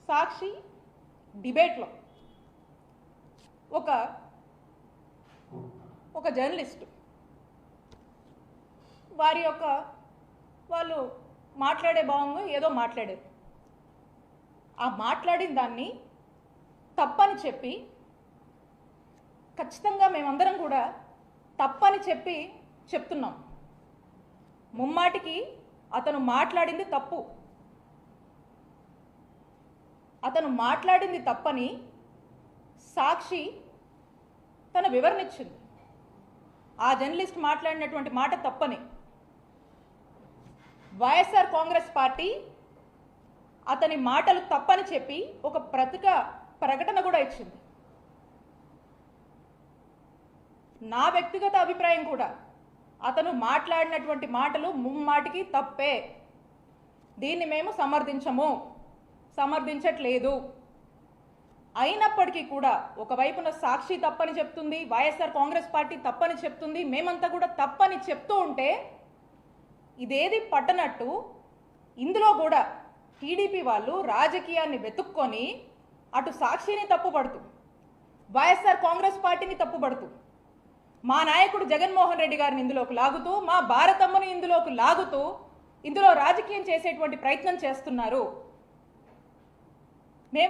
సాక్షి డిబేట్లో ఒక జర్నలిస్ట్ వాళ్ళు మాట్లాడే భావంగా ఏదో మాట్లాడారు. ఆ మాట్లాడిన దాన్ని తప్పని చెప్పి, ఖచ్చితంగా మేమందరం కూడా తప్పని చెప్తున్నాం. ముమ్మాటికి అతను మాట్లాడింది తప్పు, అతను మాట్లాడింది తప్పని సాక్షి తన వివరణ ఇచ్చింది. ఆ జర్నలిస్ట్ మాట్లాడినటువంటి మాట తప్పని వైఎస్ఆర్ కాంగ్రెస్ పార్టీ అతని మాటలు తప్పని చెప్పి ఒక ప్రకటన కూడా ఇచ్చింది. నా వ్యక్తిగత అభిప్రాయం కూడా అతను మాట్లాడినటువంటి మాటలు ముమ్మాటికి తప్పే. దీన్ని మేము సమర్థించట్లేదు. అయినప్పటికీ కూడా ఒకవైపున సాక్షి తప్పని చెప్తుంది, వైఎస్ఆర్ కాంగ్రెస్ పార్టీ తప్పని చెప్తుంది, మేమంతా కూడా తప్పని చెప్తూ ఉంటే ఇదేది పట్టనట్టు ఇందులో కూడా టీడీపీ వాళ్ళు రాజకీయాన్ని వెతుక్కొని అటు సాక్షిని తప్పుపడుతూ, వైఎస్ఆర్ కాంగ్రెస్ పార్టీని తప్పుపడుతూ, మా నాయకుడు జగన్మోహన్ రెడ్డి గారిని ఇందులోకి లాగుతూ, మా భారతమ్మను ఇందులోకి లాగుతూ ఇందులో రాజకీయం చేసేటువంటి ప్రయత్నం చేస్తున్నారు.